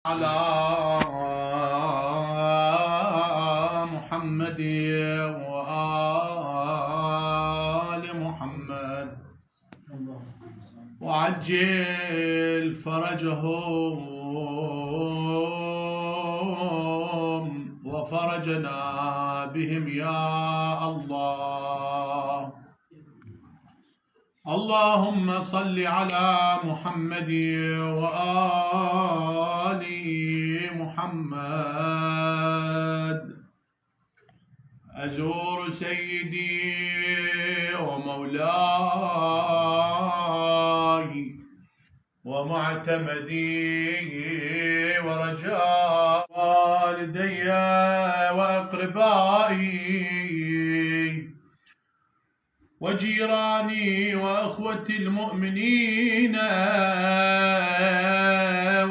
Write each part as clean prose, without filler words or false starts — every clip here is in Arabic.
على محمد وآل محمد وعجل فرجهم وفرجنا بهم يا الله. اللهم صل على محمد وآل محمد. أزور سيدي ومولاي ومعتمدي ورجاء والدي وأقربائي وجيراني وأخوتي المؤمنين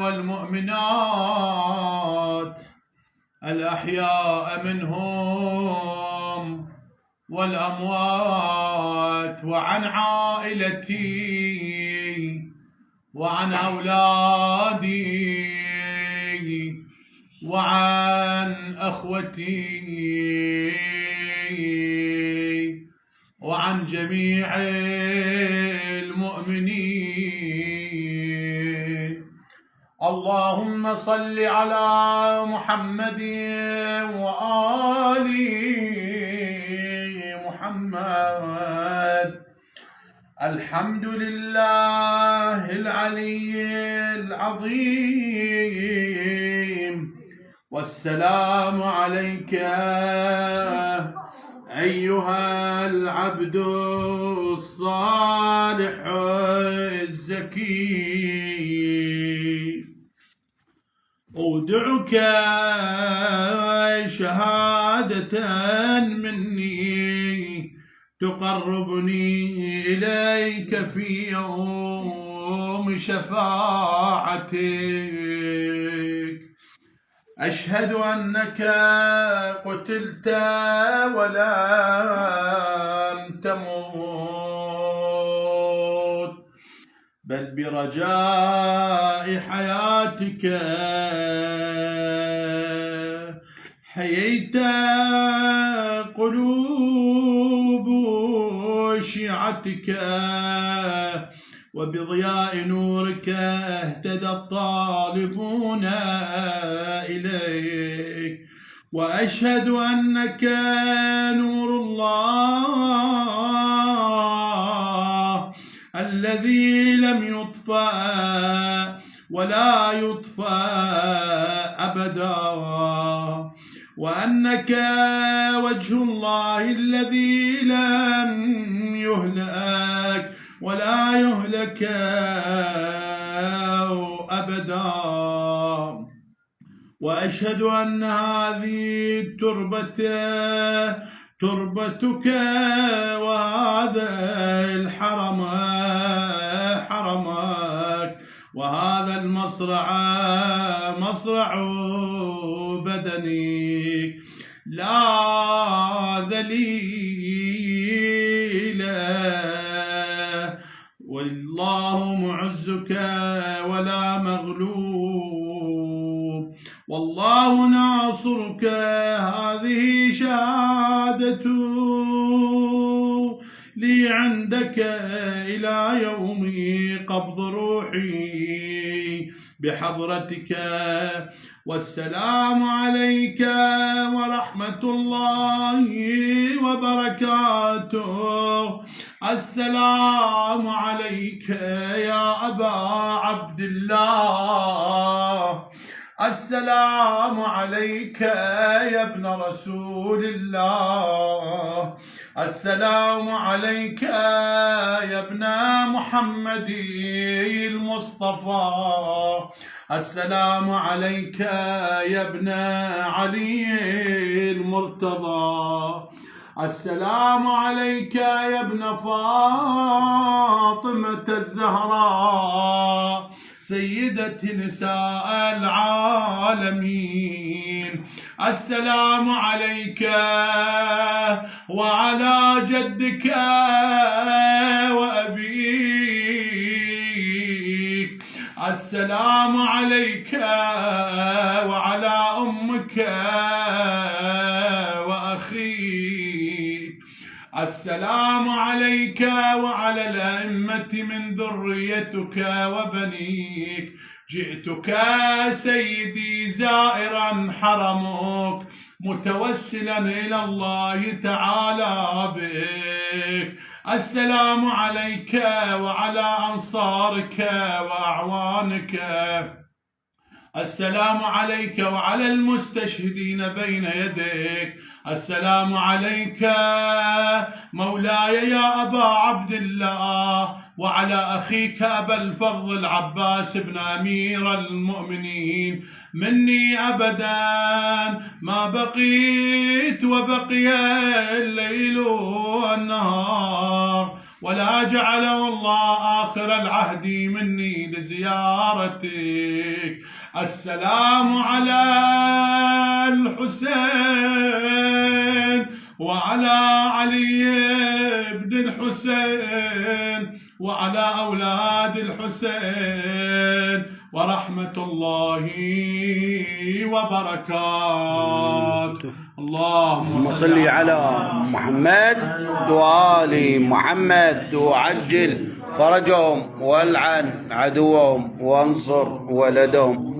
والمؤمنات الأحياء منهم والأموات، وعن عائلتي وعن أولادي وعن أخوتي وعن جميع المؤمنين. اللهم صل على محمد وآل محمد. الحمد لله العلي العظيم، والسلام عليك أيها العبد الصالح الزكي. أودعك شهادة مني تقربني إليك في يوم شفاعتك. أشهد أنك قتلت ولم تموت، بل برجاء حياتك حييت قلوب شيعتك، وبضياء نورك اهتدى الطالبون إليك. وأشهد أنك نور الله الذي لم يطفأ ولا يطفأ أبدا، وأنك وجه الله الذي لم يهلك ولا يهلك أبدا. وأشهد أن هذه التربة تربتك، وهذا الحرم حرمك، وهذا المصرع مصرع بدنك. لا ذليل والله معزك ولا مغلوب، والله ناصرك. هذه شهادة لي عندك إلى يوم قبض روحي بحضرتك. والسلام عليك ورحمة الله وبركاته. السلام عليك يا أبا عبد الله. السلام عليك يا ابن رسول الله. السلام عليك يا ابن محمد المصطفى. السلام عليك يا ابن علي المرتضى. السلام عليك يا ابن فاطمة الزهراء سيدة نساء العالمين. السلام عليك وعلى جدك وأبيك. السلام عليك وعلى أمك وأخيك. السلام عليك وعلى الأئمة من ذريتك وبنيك. جئتك سيدي زائرا حرمك متوسلا إلى الله تعالى بك. السلام عليك وعلى أنصارك وأعوانك. السلام عليك وعلى المستشهدين بين يديك. السلام عليك مولاي يا أبا عبد الله وعلى أخيك أبا الفضل العباس بن أمير المؤمنين. مني أبدا ما بقيت وبقي الليل والنهار، ولا جعله الله آخر العهد مني لزيارتك. السلام على الحسين وعلى علي بن الحسين وعلى أولاد الحسين ورحمة الله وبركاته. اللهم صل على محمد وآل محمد وعجل فرجهم والعن عدوهم وانصر ولدهم.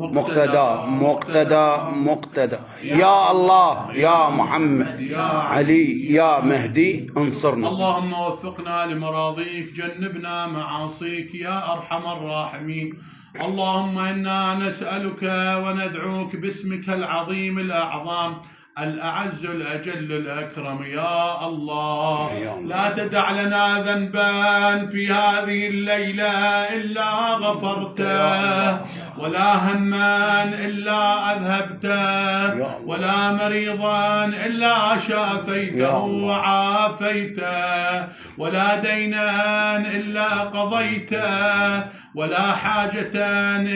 مقتدى يا الله يا محمد يا علي يا مهدي انصرنا. اللهم وفقنا لمراضيك، جنبنا معاصيك يا أرحم الراحمين. اللهم إنا نسألك وندعوك باسمك العظيم الأعظم الأعز الأجل الأكرم يا الله، لا تدع لنا ذنبا في هذه الليلة إلا غفرته، ولا هما إلا أذهبته، ولا مريضا إلا شافيته وعافيته، ولا دينا إلا قضيته، ولا حاجة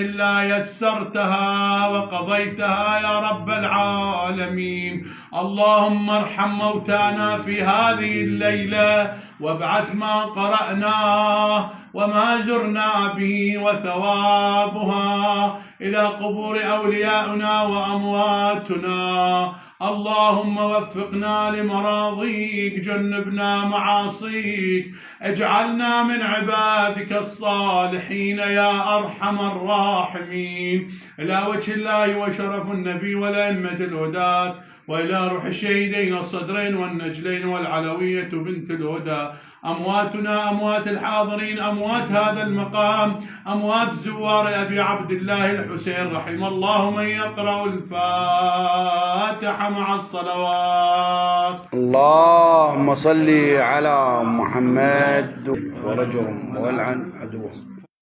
إلا يسرتها وقضيتها يا رب العالمين. اللهم ارحم موتانا في هذه الليلة، وابعث ما قرأناه وما زرنا به وثوابها إلى قبور أوليائنا وأمواتنا. اللهم وفقنا لمراضيك، جنبنا معاصيك، اجعلنا من عبادك الصالحين يا أرحم الراحمين. إلى وجه الله وشرف النبي والأئمة الهداة، وإلى روح الشهيدين الصدرين والنجلين والعلوية بنت الهدى. أمواتنا أموات الحاضرين، أموات هذا المقام، أموات زوار أبي عبد الله الحسين، رحم الله من يقرأ الفاتحة مع الصلوات. اللهم صل على محمد فرجهم والعن عدوهم.